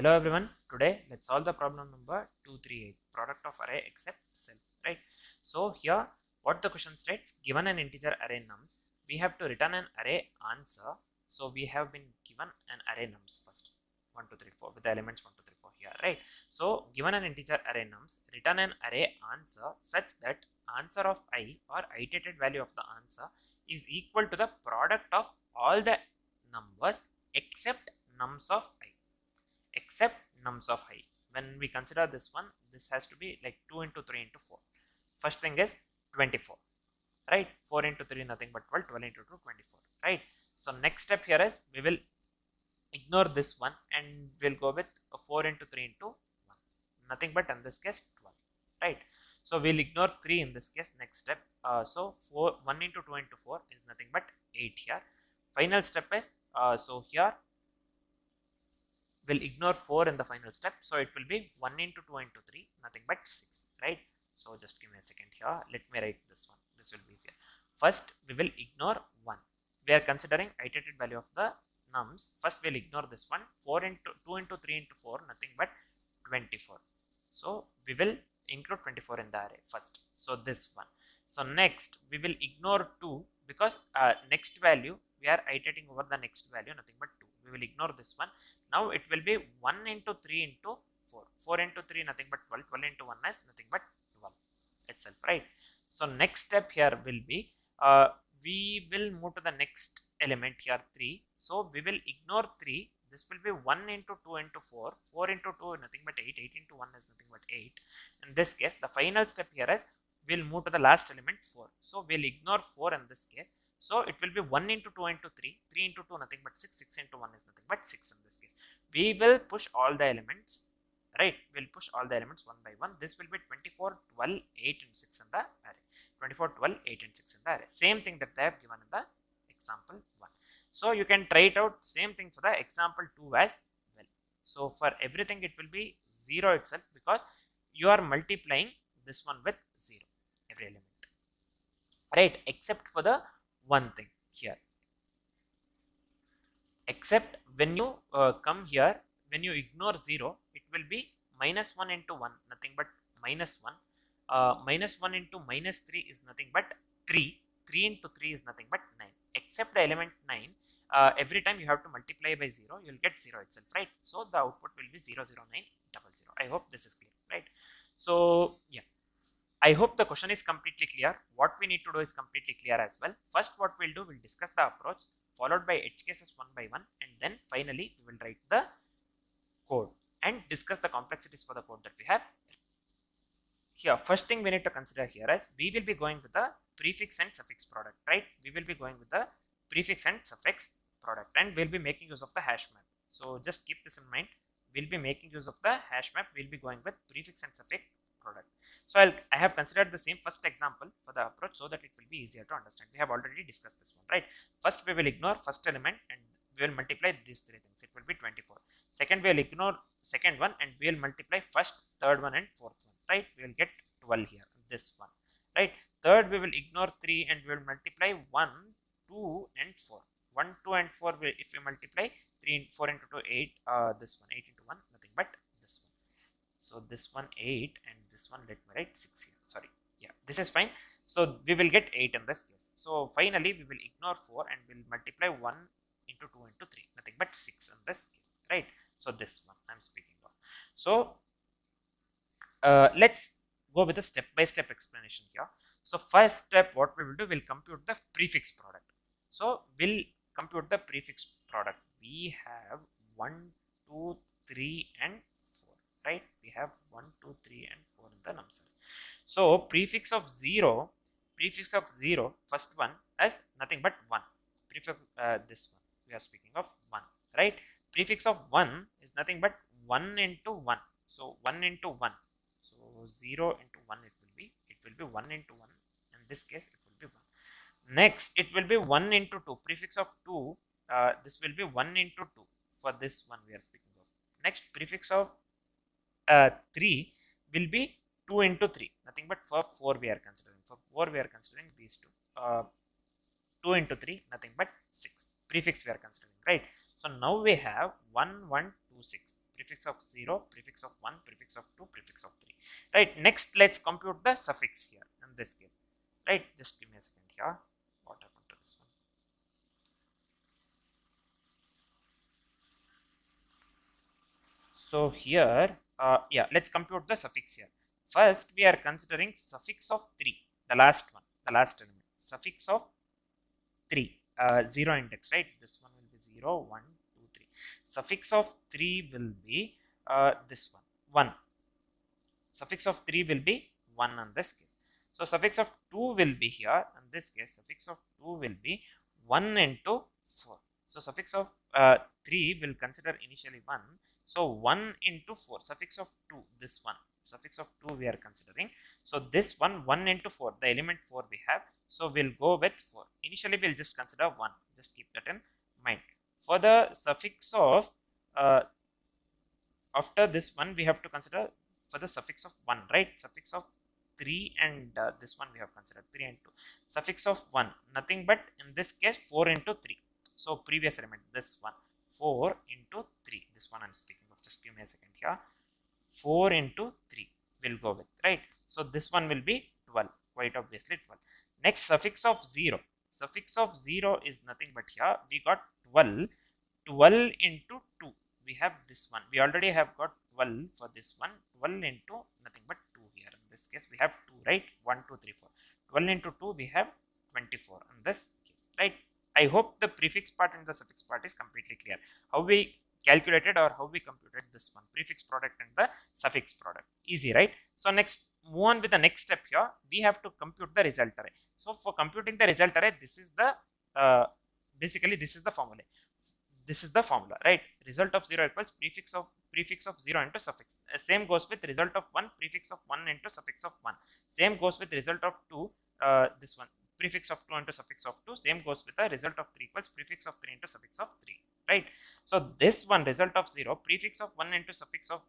Hello everyone, today let's solve the problem number 238, product of array except self, right? So here what the question states, given an integer array nums, we have to return an array answer. So we have been given an array nums first, 1, 2, 3, 4 with the elements 1, 2, 3, 4 here, right? So given an integer array nums, return an array answer such that answer of I or iterated value of the answer is equal to the product of all the numbers except nums of I. Except nums of I. When we consider this one, this has to be like 2 into 3 into 4. First thing is 24, right? 4 into 3 nothing but 12, 12 into 2 24, right? So next step here is we will ignore this one and we'll go with 4 into 3 into 1, nothing but in this case 12, right? So we'll ignore 3 in this case. Next step, so 1 into 2 into 4 is nothing but 8 here. Final step is so here we'll ignore 4 in the final step, so it will be 1 into 2 into 3 nothing but 6, right? So just give me a second here, let me write this one, this will be easier. First we will ignore 1, we are considering iterated value of the nums. First we'll ignore this one, 4 into 2 into 3 into 4 nothing but 24, so we will include 24 in the array first, so this one. So next we will ignore 2 because next value we are iterating over the next value, nothing but 2. We will ignore this one. Now it will be 1 into 3 into 4. 4 into 3 nothing but 12. 12 into 1 is nothing but 12 itself, right? So next step here will be we will move to the next element here, 3. So we will ignore 3. This will be 1 into 2 into 4. 4 into 2 nothing but 8. 8 into 1 is nothing but 8. In this case, the final step here is we'll move to the last element 4. So we'll ignore 4 in this case. So it will be 1 into 2 into 3, 3 into 2 nothing but 6, 6 into 1 is nothing but 6 in this case. We will push all the elements, right? We'll push all the elements one by one. This will be 24, 12, 8 and 6 in the array. 24, 12, 8 and 6 in the array. Same thing that they have given in the example 1. So you can try it out, same thing for the example 2 as well. So for everything it will be 0 itself because you are multiplying this one with 0, every element, right? Except for the one thing here, except when you come here, when you ignore 0, it will be minus 1 into 1 nothing but minus 1. Minus 1 into minus 3 is nothing but 3. 3 into 3 is nothing but 9. Except the element 9, every time you have to multiply by 0, you will get 0 itself, right? So the output will be 0, 0, 9, 0, 0. I hope this is clear, right? So yeah, I hope the question is completely clear. What we need to do is completely clear as well. First what we'll do, we'll discuss the approach, followed by edge cases one by one, and then finally we will write the code and discuss the complexities for the code that we have here. First thing we need to consider here is we will be going with the prefix and suffix product, right? We will be going with the prefix and suffix product, and we'll be making use of the hash map. So just keep this in mind. We'll be making use of the hash map. We'll be going with prefix and suffix product. So I have considered the same first example for the approach so that it will be easier to understand. We have already discussed this one, right? First we will ignore first element and we will multiply these three things. It will be 24. Second we will ignore second one and we will multiply first, third one and fourth one, right? We will get 12 here, this one, right? Third we will ignore 3 and we will multiply 1, 2 and 4. 1, 2 and 4 will, if we multiply 3 and 4 into 2, 8, this one 8 into 1 nothing but this one. So this one 8 and this one, let me write 6 here, sorry, yeah, this is fine. So we will get 8 in this case. So finally we will ignore 4 and we will multiply 1 into 2 into 3, nothing but 6 in this case, right? So this one I'm speaking of. So let's go with a step-by-step explanation here. So first step what we will do, we'll compute the prefix product. So we'll compute the prefix product. We have 1, 2, 3 and 4, right? We have 1, 2, 3 and 4 in the nums. So prefix of 0, first one as nothing but 1. Prefix this one we are speaking of 1, right? Prefix of 1 is nothing but 1 into 1. So 1 into 1. So 0 into 1 it will be 1 into 1. In this case it will be 1. Next it will be 1 into 2. Prefix of 2, this will be 1 into 2 for this one we are speaking of. Next prefix of 3 will be 2 into 3, nothing but for 4 we are considering. For 4 we are considering these two. 2 into 3, nothing but 6. Prefix we are considering, right? So now we have 1, 1, 2, 6. prefix of 0, prefix of 1, prefix of 2, prefix of 3. Right, next let's compute the suffix here in this case. Right, just give me a second here. What happened to this one? So here, yeah, let's compute the suffix here. First, we are considering suffix of 3, the last one, the last element. Suffix of 3, 0 index, right? This one will be 0, 1, 2, 3. Suffix of 3 will be this one, 1. Suffix of 3 will be 1 in this case. So suffix of 2 will be here. In this case, suffix of 2 will be 1 into 4. So suffix of 3 will consider initially 1. So 1 into 4, suffix of 2, this one, suffix of 2 we are considering. So this one, 1 into 4, the element 4 we have. So we'll go with 4. Initially we'll just consider 1. Just keep that in mind. For the suffix of, after this one, we have to consider for the suffix of 1, right? Suffix of 3 and this one we have considered 3 and 2. Suffix of 1, nothing but in this case 4 into 3. So previous element, this one, 4 into 3. This one I'm speaking of. Just give me a second here. 4 into 3 will go with, right? So this one will be 12, quite obviously 12. Next, suffix of 0. Suffix of 0 is nothing but here we got 12. 12 into 2. We have this one. We already have got 12 for this one. 12 into nothing but 2 here. In this case, we have 2, right? 1, 2, 3, 4. 12 into 2, we have 24 in this case, right? I hope the prefix part and the suffix part is completely clear. How we calculated or how we computed this one, prefix product and the suffix product. Easy, right? So next, move on with the next step here. We have to compute the result array. So for computing the result array, this is the basically this is the formula. This is the formula, right? Result of 0 equals prefix of 0 into suffix. Same goes with result of 1, prefix of 1 into suffix of 1. Same goes with result of 2, this one, prefix of 2 into suffix of 2. Same goes with the result of 3 equals prefix of 3 into suffix of 3, right? So this one, result of 0, prefix of 1 into suffix of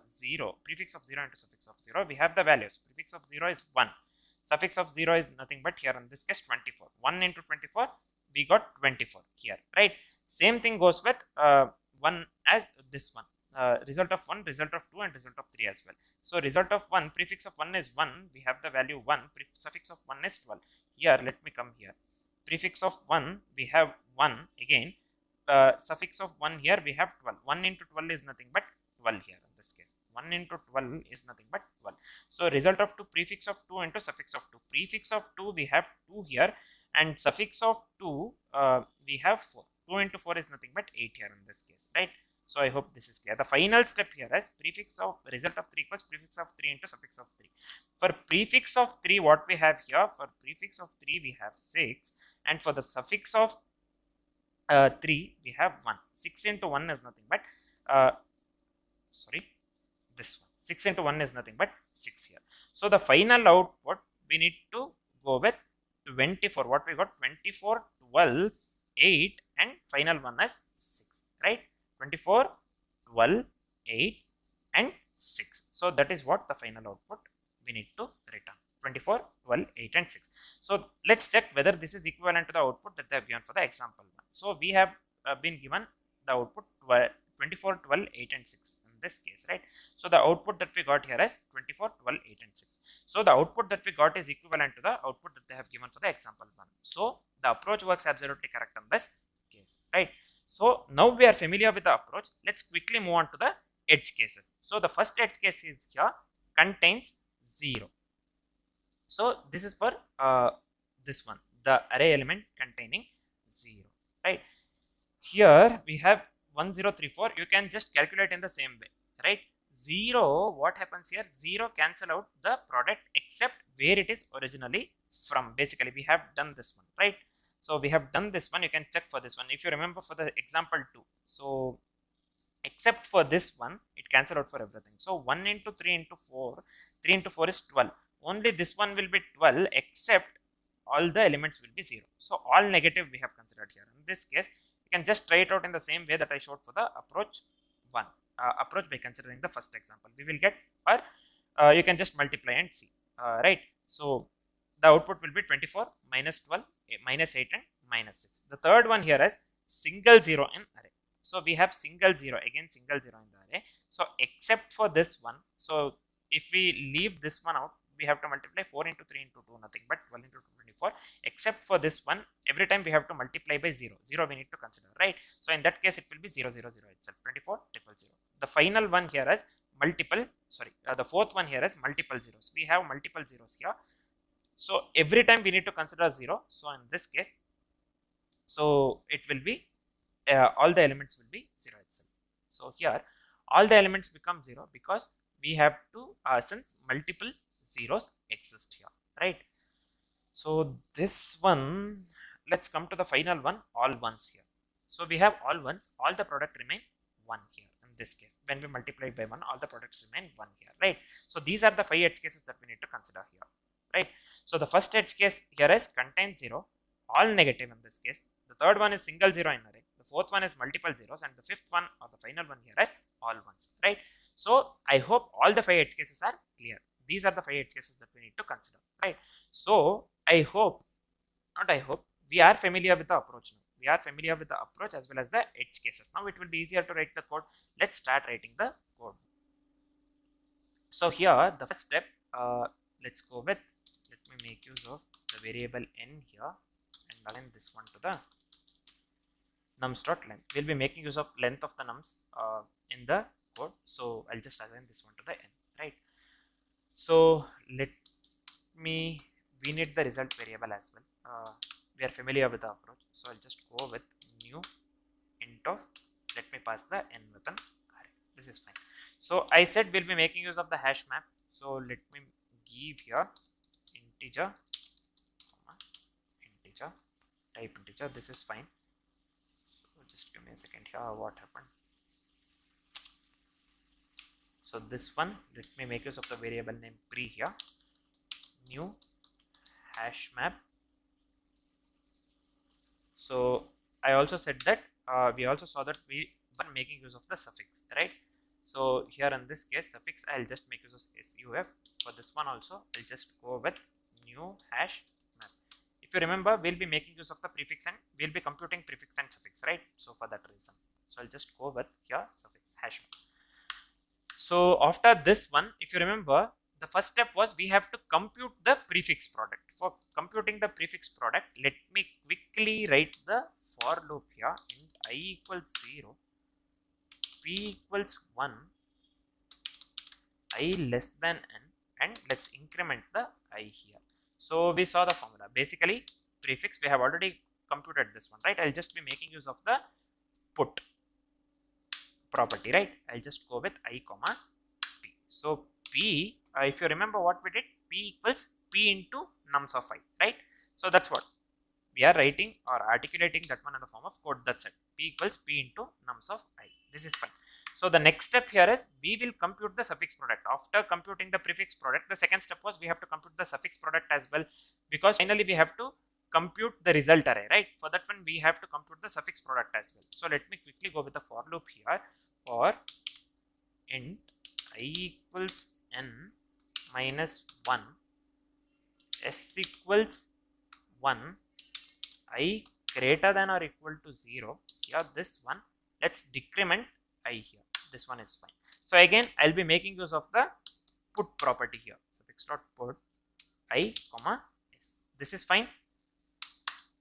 0, prefix of 0 into suffix of 0, we have the values. Prefix of 0 is 1. Suffix of 0 is nothing but here in this case 24. 1 into 24, we got 24 here, right? Same thing goes with 1 as this one. Result of 1, result of 2 and result of 3 as well. So result of 1, prefix of 1 is 1, we have the value 1, suffix of 1 is 12. Here, let me come here. Prefix of 1, we have 1 again. Suffix of 1 here, we have 12. 1 into 12 is nothing but 12 here in this case. 1 into 12 is nothing but 12. So result of 2, prefix of 2 into suffix of 2. Prefix of 2, we have 2 here, and suffix of 2, we have 4. 2 into 4 is nothing but 8 here in this case, right? So I hope this is clear. The final step here is prefix of result of 3 equals prefix of 3 into suffix of 3. For prefix of 3, what we have here, for prefix of 3, we have 6, and for the suffix of 3, we have 1. 6 into 1 is nothing but, this one. 6 into 1 is nothing but 6 here. So the final output, we need to go with 24. What we got? 24, 12, 8, and final one is 6, right? 24, 12, 8, and 6. So that is what the final output we need to return. 24, 12, 8, and 6. So let's check whether this is equivalent to the output that they have given for the example one. So we have been given the output 24, 12, 8, and 6 in this case, right? So the output that we got here is 24, 12, 8, and 6. So the output that we got is equivalent to the output that they have given for the example one. So the approach works absolutely correct in this case, right? So now we are familiar with the approach. Let's quickly move on to the edge cases. So the first edge case is here, contains 0. So this is for this one, the array element containing 0, right? Here we have 1034. You can just calculate in the same way, right? 0, what happens here? 0 cancel out the product except where it is originally from. Basically, we have done this one, right? So we have done this one. You can check for this one. If you remember for the example 2. So except for this one, it cancel out for everything. So 1 into 3 into 4. 3 into 4 is 12. Only this one will be 12 except all the elements will be 0. So all negative we have considered here. In this case, you can just try it out in the same way that I showed for the approach 1. Approach by considering the first example. We will get, or you can just multiply and see, right? So the output will be 24 minus 12, minus 8, and minus 6. The third one here is single 0 in array. So we have single 0, again single 0 in the array. So except for this one, so if we leave this one out, we have to multiply 4 into 3 into 2, nothing but 12 into 2, 24. Except for this one, every time we have to multiply by 0. 0 we need to consider, right? So in that case, it will be 0, 0, 0 itself, 24, 0, 0. The final one here is multiple, the fourth one here is multiple zeros. We have multiple zeros here. So every time we need to consider 0. So in this case, so it will be, all the elements will be 0 itself. So here, all the elements become 0 because we have to, since multiple zeros exist here, right? So this one, let's come to the final one, all ones here. So we have all ones, all the product remain 1 here in this case. When we multiply by 1, all the products remain 1 here, right? So these are the 5 edge cases that we need to consider here, right? So the first edge case here is contain 0, all negative in this case. The third one is single 0 in array. The fourth one is multiple zeros, and the fifth one or the final one here is all ones, right? So I hope all the 5 edge cases are clear. These are the 5 edge cases that we need to consider, right? So I hope, not I hope, we are familiar with the approach now. We are familiar with the approach as well as the edge cases. Now it will be easier to write the code. Let's start writing the code. So here, the first step, let's go with, let me make use of the variable n here and assign this one to the nums.length. We'll be making use of length of the nums in the code. So I'll just assign this one to the n, right? So let me, we need the result variable as well. We are familiar with the approach. So I'll just go with new int of, let me pass the n with an array. This is fine. So I said we'll be making use of the hash map. So let me give here integer, integer, type integer. This is fine. So just give me a second here. What happened? So this one, let me make use of the variable name pre here. New hash map. So I also said that we also saw that we were making use of the suffix, right? So here in this case, suffix, I'll just make use of suf. For this one also, I'll just go with new hash map. If you remember, we'll be making use of the prefix and we'll be computing prefix and suffix, right? So for that reason, so I'll just go with here suffix hash map. So after this one, if you remember, the first step was we have to compute the prefix product. For computing the prefix product, let me quickly write the for loop here. Int I equals 0, p equals 1, I less than n, and let's increment the I here. So we saw the formula. Basically, prefix, we have already computed this one, right? I'll just be making use of the put property, right? I'll just go with I comma p. So p, if you remember what we did, p equals p into nums of I, right? So that's what we are writing or articulating that one in the form of code. That's it. P equals p into nums of I. This is fine. So the next step here is we will compute the suffix product. After computing the prefix product, the second step was we have to compute the suffix product as well, because finally we have to compute the result array, right? For that one, we have to compute the suffix product as well. So let me quickly go with the for loop here. For int I equals n minus 1, s equals 1, I greater than or equal to 0. Here this one, let's decrement I here. This one is fine. So again, I'll be making use of the put property here. Suffix dot put I comma s. This is fine.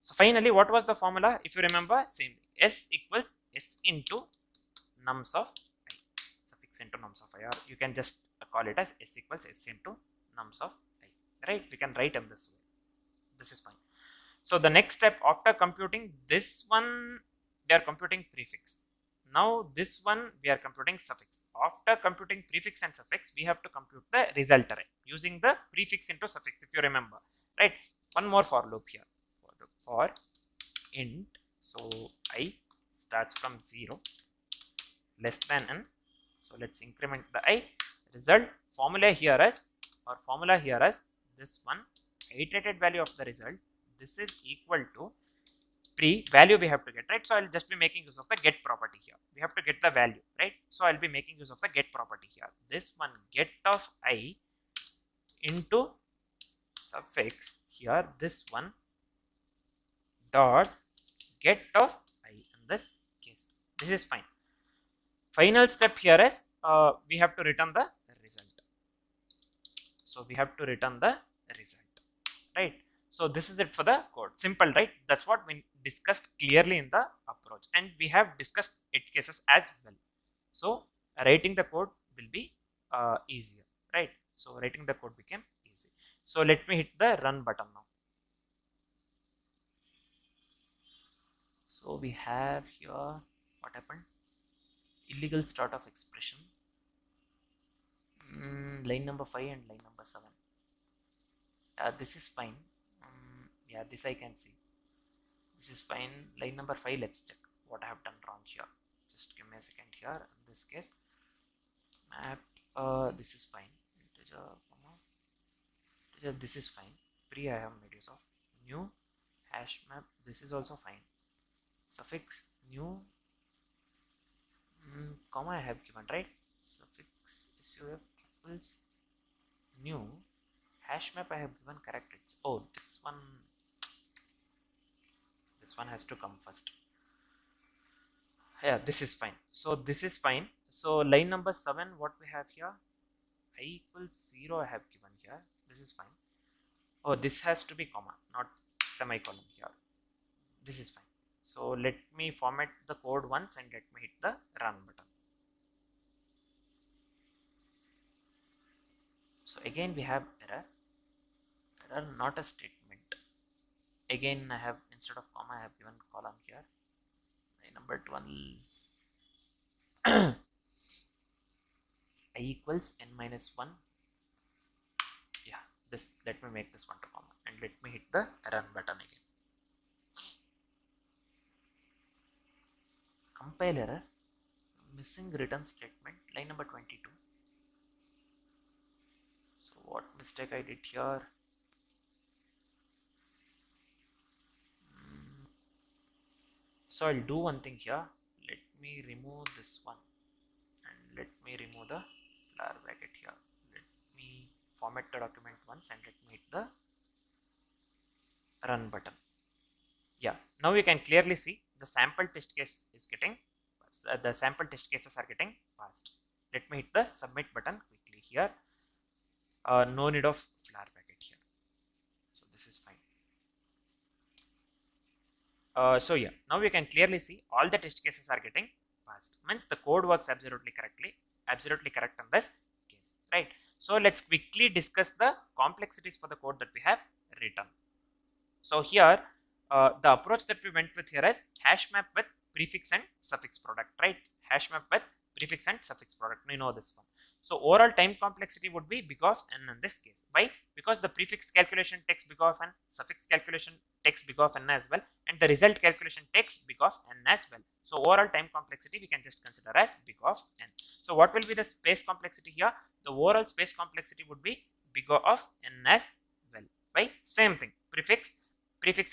So finally, what was the formula? If you remember, same thing. S equals s into nums of I. Suffix into nums of I, or you can just call it as s equals s into nums of I. Right? We can write in this way. This is fine. So the next step after computing this one, they are computing prefix. Now this one we are computing suffix. After computing prefix and suffix, we have to compute the result array using the prefix into suffix, if you remember, right? One more for loop here. For int, so I starts from 0 less than n. So let's increment the I. Result formula here is, or formula here is this one, iterated value of the result. This is equal to pre value we have to get, right? So I'll just be making use of the get property here. We have to get the value, right? So I'll be making use of the get property here. This one, get of I into suffix here, this one dot get of I in this case. This is fine. Final step here is we have to return the result. So we have to return the result, right? So this is it for the code. Simple, right? That's what we discussed clearly in the approach, and we have discussed edge cases as well. So writing the code will be easier, right? So writing the code became easy. So let me hit the run button now. So we have here, what happened? Illegal start of expression. Line number 5 and line number 7. This is fine. Yeah, this I can see. This is fine. Line number 5, let's check what I have done wrong here. Just give me a second here. In this case, map, this is fine. Integer, comma, integer, this is fine. Pre I have made use of. New, hash map, this is also fine. Suffix, new, comma I have given, right? Suffix suf equals new, hash map I have given correct. Oh, this one has to come first. Yeah, this is fine. So this is fine. So line number 7, what we have here, I equals 0 I have given here. This is fine. Oh, this has to be comma, not semicolon here. This is fine. So let me format the code once and let me hit the run button. So again we have error, not a statement. Again I have, instead of comma I have given column here. Line number 12 I equals n minus 1. Yeah, this, let me make this one to comma and let me hit the run button again. Compile error, missing return statement, line number 22. So what mistake I did here? So I'll do one thing here. Let me remove this one and let me remove the flower bracket here. Let me format the document once and let me hit the run button. Yeah, now you can clearly see the sample test case is getting, the sample test cases are getting passed. Let me hit the submit button quickly here. No need of flower bracket here. So this is fine. So yeah, now you can clearly see all the test cases are getting passed. Means the code works absolutely correct in this case, right? So let's quickly discuss the complexities for the code that we have written. So here, the approach that we went with here is hash map with prefix and suffix product, right? Hash map with prefix and suffix product. We know this one. So overall time complexity would be big of n in this case. Why? Because the prefix calculation takes big of n, suffix calculation takes big of n as well, and the result calculation takes big of n as well. So overall time complexity we can just consider as big of n. So what will be the space complexity here? The overall space complexity would be big of n as well. Why? Same thing. Prefix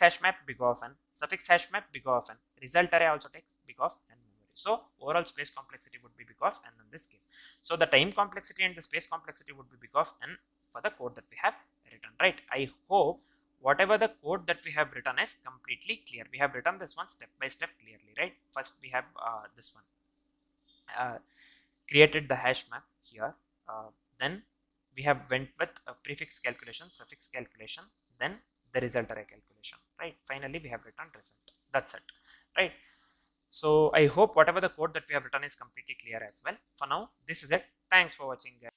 hash map big of n, suffix hash map big of n, result array also takes big of n memory. So overall space complexity would be big of n in this case. So the time complexity and the space complexity would be big of n for the code that we have written, right? I hope whatever the code that we have written is completely clear. We have written this one step by step clearly, right? First we have this one, created the hash map here, then we have went with a prefix calculation, suffix calculation, then the result array calculation, right? Finally we have written result. That's it, right? So I hope whatever the code that we have written is completely clear as well. For now, this is it. Thanks for watching, guys.